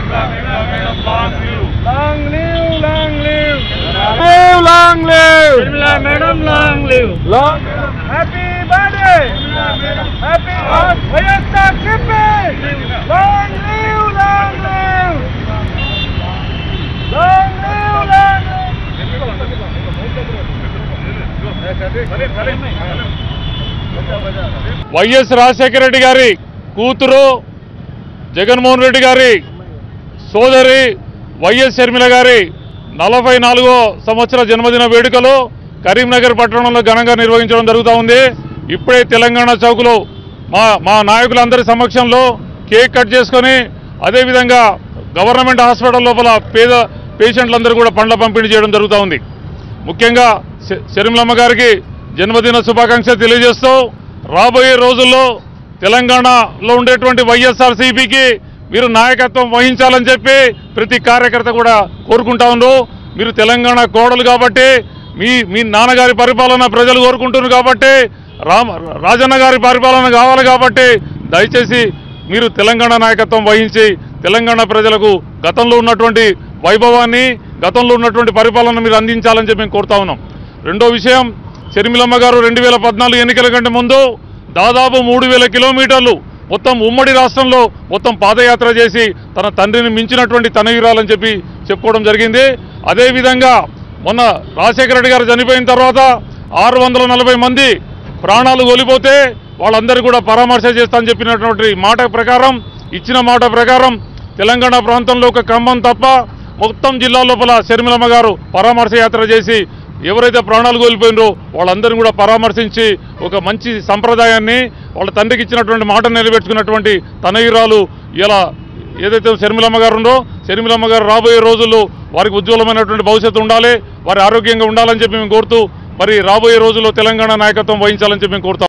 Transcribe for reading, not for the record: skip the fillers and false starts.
Long live, long live. Long live. Sharmila Madam, long live. Long. Happy birthday. Happy Vayasar Kippin. Long live, long live. Long live, long live. YS Rajasekhara Reddy గారి కూతురు జగన్మోహన్ రెడ్డి గారి సోదరి YS Sharmila గారి 44వ సంవత్సర జన్మదిన వేడుకలు కరీంనగర్ పట్టణంలో ఘనంగా నిర్వహించడం జరుగుతూ ఉంది. ఇప్పుడే తెలంగాణ చౌక్లో మా నాయకులందరి సమక్షంలో కేక్ కట్ చేసుకొని అదేవిధంగా గవర్నమెంట్ హాస్పిటల్ లోపల పేద పేషెంట్లందరూ కూడా పండ్ల పంపిణీ చేయడం జరుగుతూ ఉంది. ముఖ్యంగా షర్మిలమ్మ గారికి జన్మదిన శుభాకాంక్షలు తెలియజేస్తూ రాబోయే రోజుల్లో తెలంగాణలో ఉండేటువంటి వైఎస్ఆర్సీపీకి మీరు నాయకత్వం వహించాలని చెప్పి ప్రతి కార్యకర్త కూడా కోరుకుంటా ఉన్నారు. మీరు తెలంగాణ కోడలు కాబట్టి మీ నాన్నగారి పరిపాలన ప్రజలు కోరుకుంటున్నారు కాబట్టి రాజన్న గారి పరిపాలన కావాలి కాబట్టి దయచేసి మీరు తెలంగాణ నాయకత్వం వహించి తెలంగాణ ప్రజలకు గతంలో ఉన్నటువంటి వైభవాన్ని గతంలో ఉన్నటువంటి పరిపాలన మీరు అందించాలని చెప్పి మేము కోరుతా ఉన్నాం. రెండో విషయం, షర్మిలమ్మ గారు 2014 ఎన్నికల కంటే ముందు దాదాపు 3000 కిలోమీటర్లు మొత్తం ఉమ్మడి రాష్ట్రంలో మొత్తం పాదయాత్ర చేసి తన తండ్రిని మించినటువంటి తనయురాలని చెప్పి చెప్పుకోవడం జరిగింది. అదేవిధంగా మొన్న రాజశేఖర రెడ్డి గారు చనిపోయిన తర్వాత 640 మంది ప్రాణాలు కోల్పోతే వాళ్ళందరూ కూడా పరామర్శ చేస్తానని చెప్పినటువంటి మాట ప్రకారం ఇచ్చిన మాట ప్రకారం తెలంగాణ ప్రాంతంలో ఒక ఖమ్మం తప్ప మొత్తం జిల్లా లోపల షర్మిలమ్మ గారు పరామర్శ యాత్ర చేసి ఎవరైతే ప్రాణాలు కోల్పోయినరో వాళ్ళందరినీ కూడా పరామర్శించి ఒక మంచి సంప్రదాయాన్ని వాళ్ళ తండ్రికి ఇచ్చినటువంటి మాట నిలబెట్టుకున్నటువంటి తనయురాలు ఇలా ఏదైతే షర్మిలమ్మ గారు ఉందో షర్మిలమ్మ గారు రాబోయే రోజుల్లో వారికి ఉజ్వలమైనటువంటి భవిష్యత్తు ఉండాలి, వారి ఆరోగ్యంగా ఉండాలని చెప్పి మేము కోరుతూ మరి రాబోయే రోజుల్లో తెలంగాణ నాయకత్వం వహించాలని చెప్పి మేము కోరుతాం.